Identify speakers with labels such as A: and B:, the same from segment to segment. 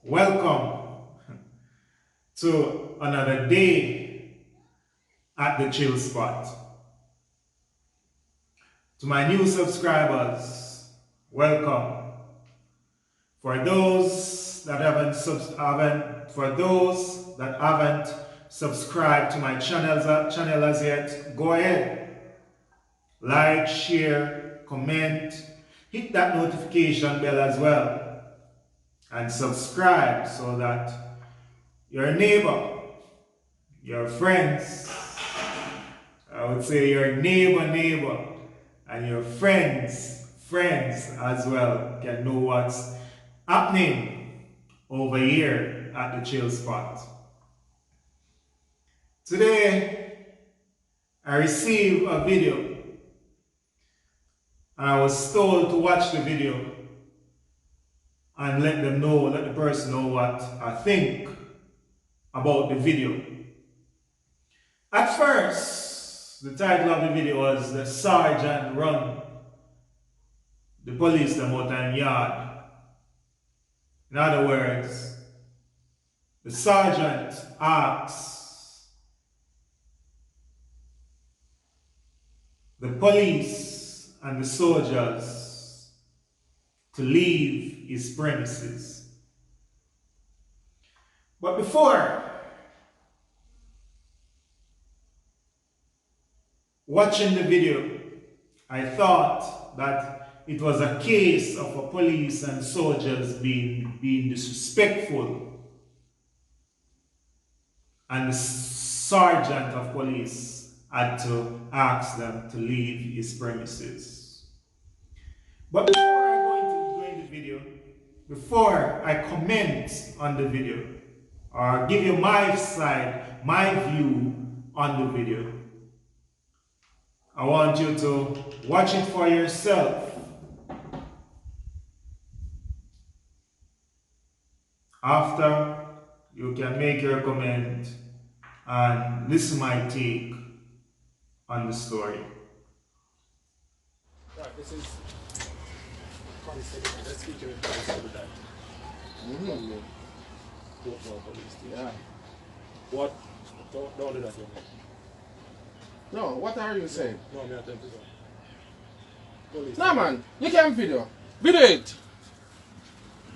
A: Welcome to another day at the Chill Spot. To my new subscribers, welcome. For those that haven't subscribed to my channel as yet, go ahead, like, share, comment, hit that notification bell as well, and subscribe so that your neighbor, your friends, I would say your neighbor, and your friends as well can know what's happening over here at the Chill Spot. Today, I received a video and I was told to watch the video and let the person know what I think about the video. At first, the title of the video was "The Sergeant Run the Police them out and yard." In other words, the sergeant asks the police and the soldiers to leave his premises. But before watching the video, I thought that it was a case of a police and soldiers being disrespectful, and the sergeant of police had to ask them to leave his premises. But before I go into the video, before I comment on the video, or give you my side, my view on the video, I want you to watch it for yourself. After, you can make your comment and listen my take on the story.
B: Right, this is considered. Let's speak to that. Yeah. What? Don't do that, young man.
C: No, what are you saying?
B: No, me not telling you. Police.
C: No, man, you can't video. Video it.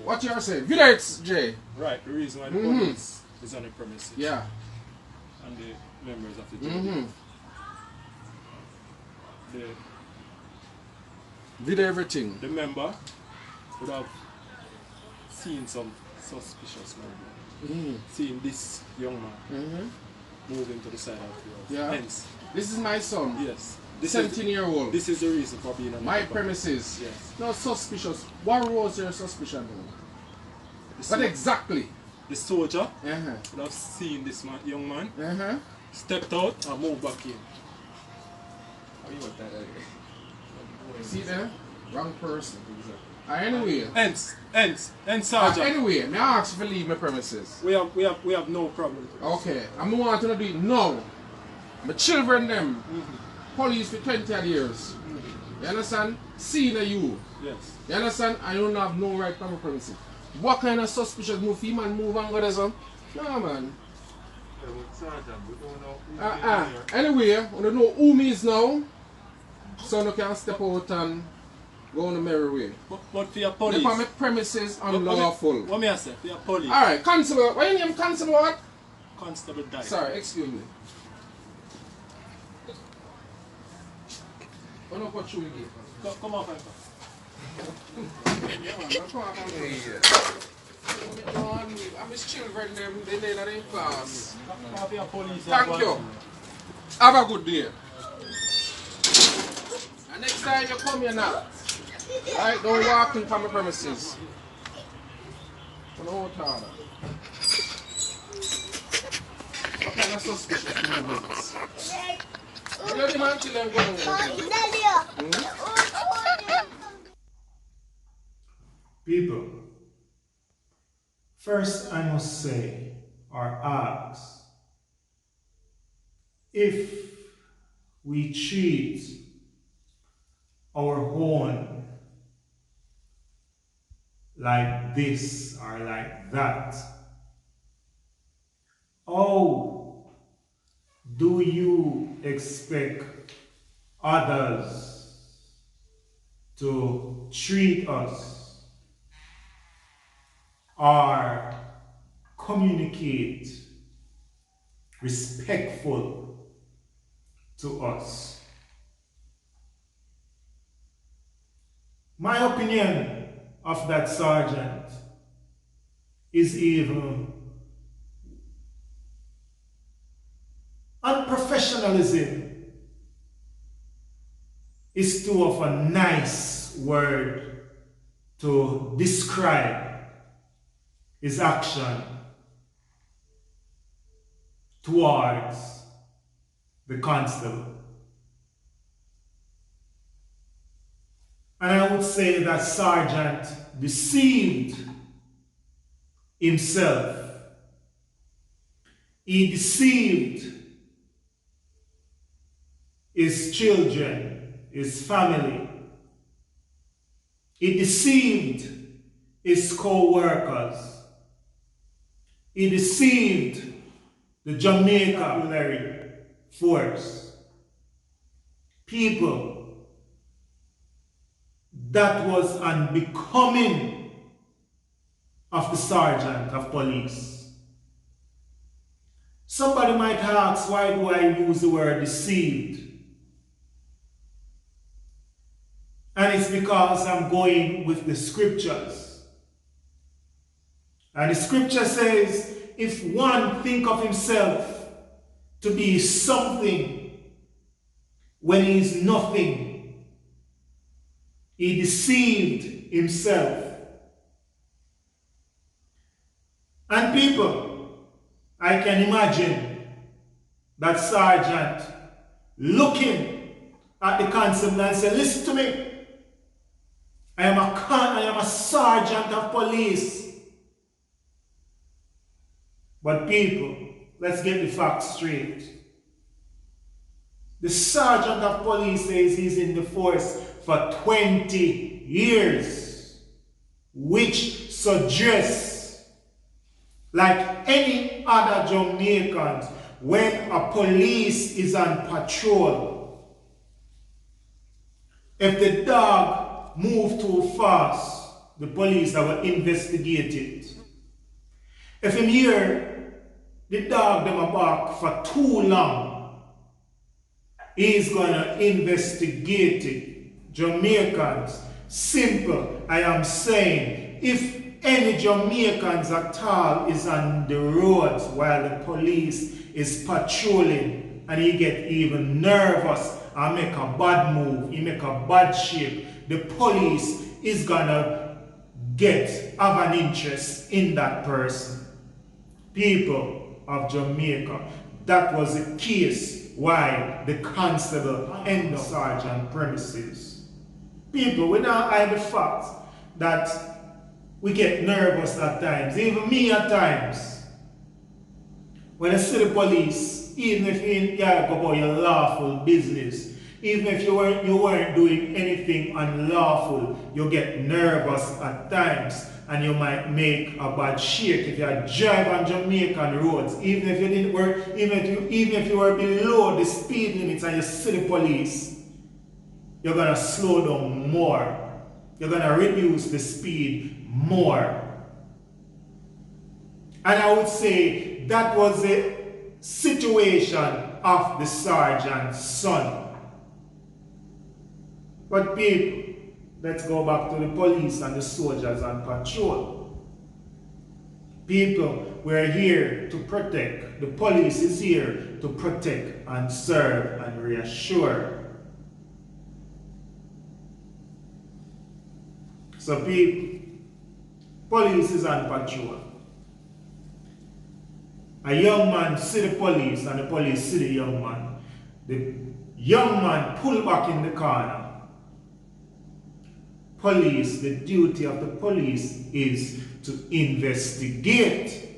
C: What you are saying? Video it, Jay.
B: Right, the reason why the police is on the premises.
C: Yeah.
B: And the members of the jury.
C: Video everything.
B: The member would have seen some suspicious movement. Seen this young man moving to the side of the house.
C: Yeah.
B: Hence,
C: This is my son.
B: yes.
C: 17-year-old.
B: This is the reason for being on
C: My
B: the
C: premises.
B: Yes.
C: No suspicious. What was your suspicion? What exactly?
B: The soldier
C: Uh-huh.
B: would have seen this young man,
C: Uh-huh.
B: stepped out and moved back in.
C: See there? Wrong person. Anyway.
B: Hence, sergeant.
C: Anyway, may I ask you to leave my premises?
B: We have no problem with this.
C: Okay. I'm want to do it now. My children them. Police for 20 odd years. You understand? Seeing you.
B: Yes.
C: You understand? I don't have no right to my premises. What kind of suspicious move he man move and go there, son? No, man. Anyway, I don't know who me is now, so you can step out and go on the merry way.
B: But for your police.
C: If my premises unlawful.
B: What may I say? For your police.
C: Alright, constable. What your name, constable what?
B: Constable died.
C: Sorry, excuse me. I don't put you again.
B: Come on, Frank.
C: I'm his children, them, they need in class.
B: Come for your police.
C: Thank you. Have a good day. And next time you come here now, right, don't walk in from my premises. Don't harder. What kind of suspicious movements? Let him until them go home.
A: People, first I must say or ask, if we treat our own like this or like that. How do you expect others to treat us or communicate respectful to us? My opinion of that sergeant is even unprofessionalism is too of a nice word to describe his action towards the constable. And I would say that sergeant deceived himself. He deceived his children, his family. He deceived his co-workers. He deceived the Jamaica Military Force. People, that was unbecoming of the sergeant of police. Somebody might ask, why do I use the word deceived? And it's because I'm going with the scriptures. And the scripture says, if one think of himself to be something when he is nothing, he deceived himself. And people, I can imagine that sergeant looking at the constable and say, listen to me. I am a sergeant of police. But people, let's get the facts straight. The sergeant of police says he's in the force for 20 years, which suggests, like any other Jamaicans, when a police is on patrol, if the dog move too fast, the police will investigate it. If him hear the dog them a bark for too long, he's gonna investigate it. Jamaicans, simple, I am saying, if any Jamaicans at all is on the roads while the police is patrolling and he get even nervous and make a bad move, he make a bad shape, the police is gonna have an interest in that person. People of Jamaica, that was the case why the constable and the sergeant premises. People, we not hide the fact that we get nervous at times, even me at times. When I see the police, even if you go about your lawful business, even if you weren't doing anything unlawful, you get nervous at times and you might make a bad shake if you drive on Jamaican roads, even if you didn't work, even if you were below the speed limits and you see the police, you're gonna slow down more. You're gonna reduce the speed more. And I would say that was the situation of the sergeant's son. But people, let's go back to the police and the soldiers on patrol. People, we're here to protect. The police is here to protect and serve and reassure. So people, police is on patrol. A young man see the police and the police see the young man. The young man pull back in the corner. Police, the duty of the police is to investigate.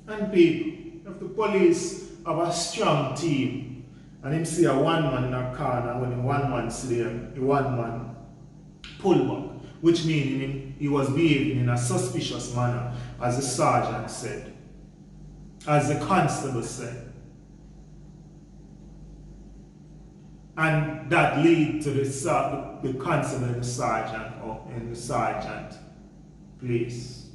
A: And people, if the police have a strong team and him see a one man in a corner, when the one man see them, the one man pull back. which meaning he was behaving in a suspicious manner, as the sergeant said, as the constable said. And that led to the constable and the sergeant, or in the sergeant place.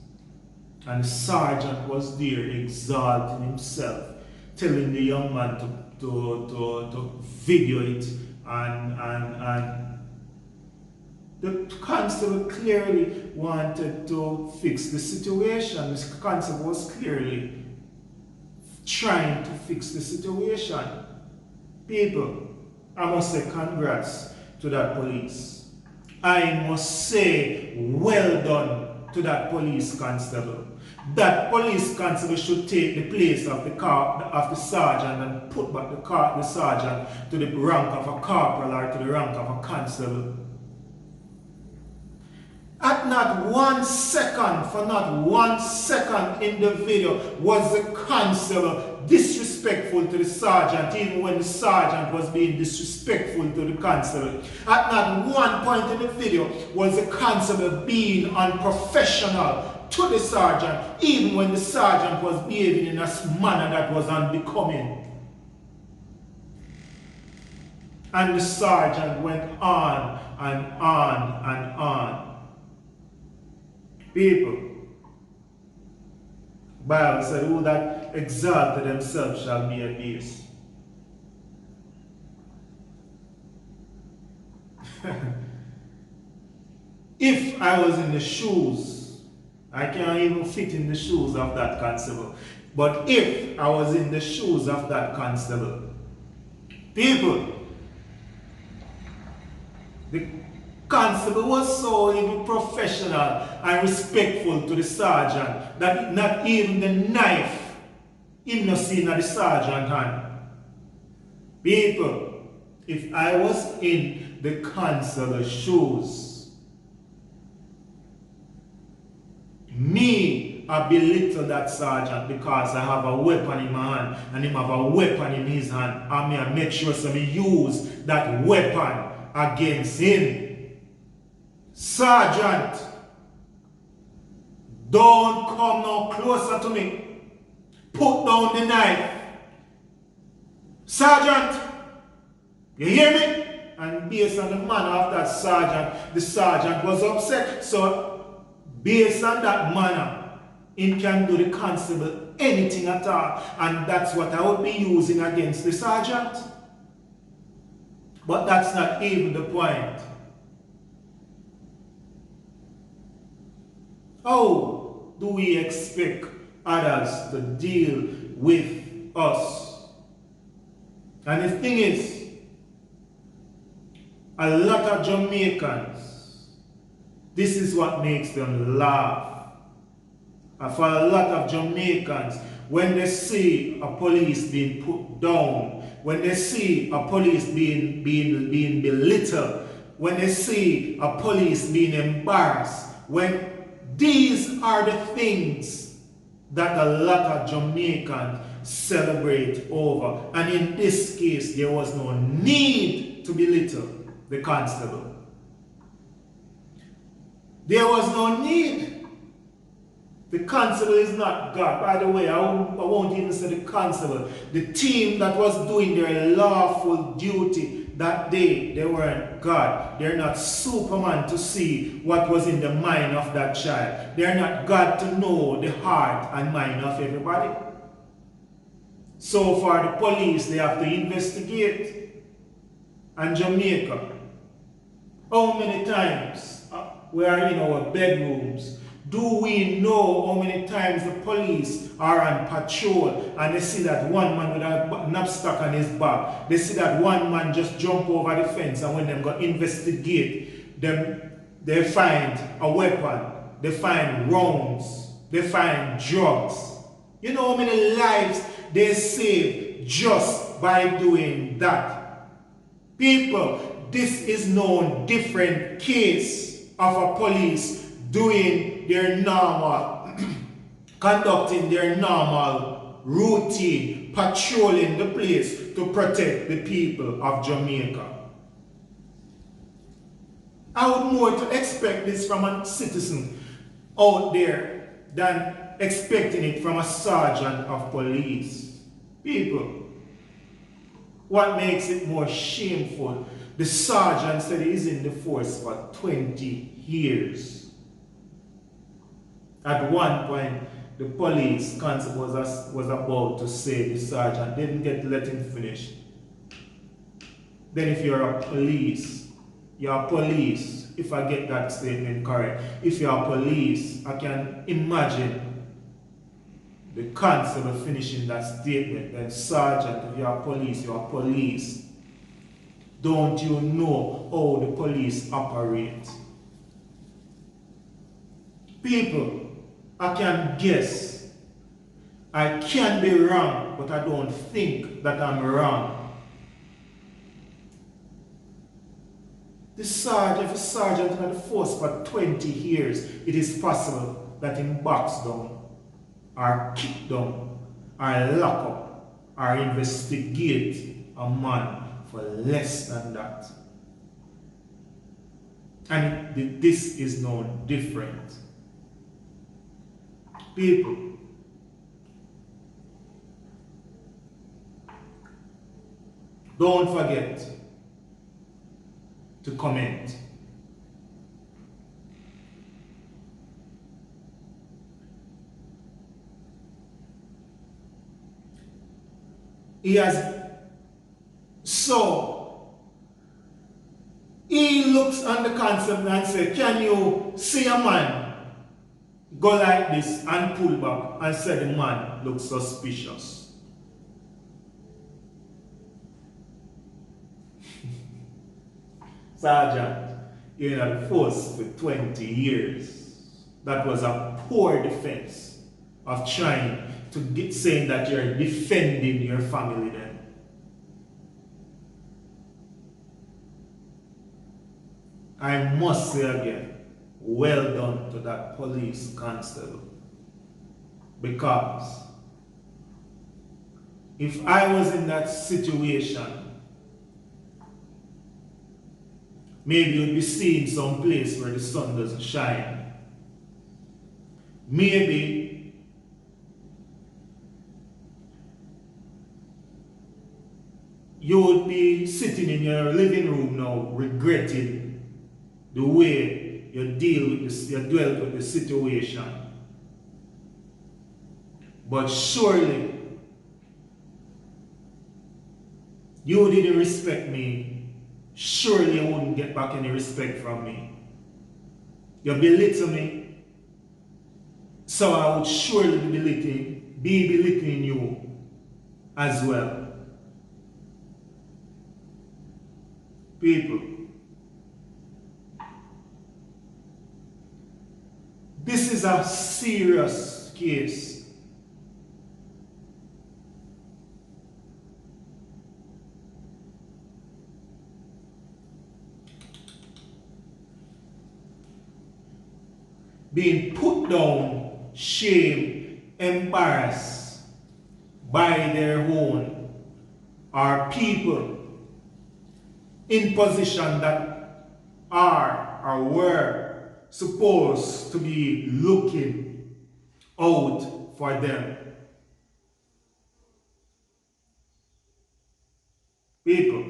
A: And the sergeant was there exalting himself, telling the young man to video it, and the constable clearly wanted to fix the situation. The constable was clearly trying to fix the situation. People, I must say congrats to that police. I must say well done to that police constable. That police constable should take the place of the sergeant and put back the sergeant to the rank of a corporal or to the rank of a constable. At not 1 second, for not 1 second in the video was the constable disrespectful to the sergeant, even when the sergeant was being disrespectful to the constable. At not one point in the video was the constable being unprofessional to the sergeant, even when the sergeant was behaving in a manner that was unbecoming. And the sergeant went on and on and on. People, Bible said, who that exalted themselves shall be abased. If I was in the shoes, I can't even fit in the shoes of that constable. But if I was in the shoes of that constable, people, the constable was so even professional and respectful to the sergeant that not even the knife him not seen at the sergeant hand. People, if I was in the constable's shoes, me, I belittle that sergeant because I have a weapon in my hand and him have a weapon in his hand. I may make sure somebody use that weapon against him. Sergeant, don't come no closer to me. Put down the knife. Sergeant, you hear me? And based on the manner of that sergeant, the sergeant was upset. So based on that manner, he can do the constable anything at all. And that's what I would be using against the sergeant. But that's not even the point. How do we expect others to deal with us? And the thing is, a lot of Jamaicans, this is what makes them laugh. And for a lot of Jamaicans, when they see a police being put down, when they see a police being belittled, when they see a police being embarrassed, when these are the things that a lot of Jamaicans celebrate over. And in this case, there was no need to belittle the constable. There was no need. The constable is not God. By the way, I won't even say the constable. The team that was doing their lawful duty that day, they weren't God. They're not Superman to see what was in the mind of that child. They're not God to know the heart and mind of everybody. So for the police, they have to investigate. And Jamaica, how many times we are in our bedrooms, do we know how many times the police are on patrol and they see that one man with a knapsack on his back, they see that one man just jump over the fence, and when they go investigate, they find a weapon, they find rounds, they find drugs. You know how many lives they save just by doing that? People, this is no different case of a police doing their normal, conducting their normal routine, patrolling the place to protect the people of Jamaica. I would more to expect this from a citizen out there than expecting it from a sergeant of police. People, what makes it more shameful? The sergeant said he's in the force for 20 years. At one point, the police constable was about to say the sergeant didn't get to let him finish. Then if you're a police, if I get that statement correct, if you're a police, I can imagine the constable finishing that statement. Then sergeant, if you're a police. Don't you know how the police operate? People, I can guess. I can be wrong, but I don't think that I'm wrong. If a sergeant in the force for 20 years, it is possible that him box down, or kick down, or lock up, or investigate a man for less than that. And this is no different. People, don't forget to comment. He looks on the concept and says, can you see a man go like this and pull back, and say the man looks suspicious? Sergeant, you're in the force for 20 years. That was a poor defense of trying to saying that you're defending your family then. I must say again, well done to that police constable. Because if I was in that situation, maybe you'd be seeing some place where the sun doesn't shine. Maybe you would be sitting in your living room now regretting the way you dealt with the situation. But surely you didn't respect me. Surely you wouldn't get back any respect from me. You belittle me, so I would surely be belittling you as well. People, this is a serious case. Being put down, shamed, embarrassed by their own, are people in position that are or were supposed to be looking out for them. People,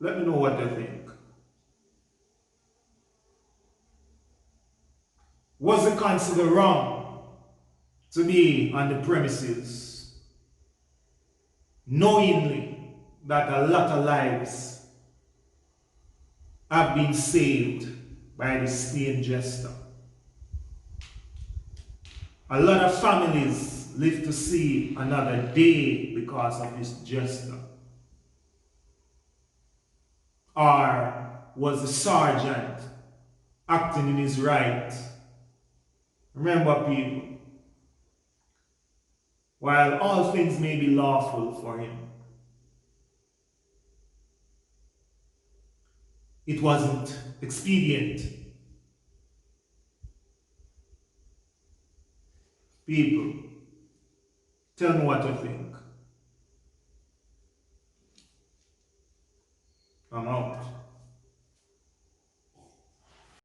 A: let me know what you think. Was it considered wrong to be on the premises knowingly that a lot of lives have been saved by the stain jester? A lot of families live to see another day because of this jester. Or was the sergeant acting in his right? Remember, people, while all things may be lawful for him, it wasn't expedient. People, tell me what you think. I'm out.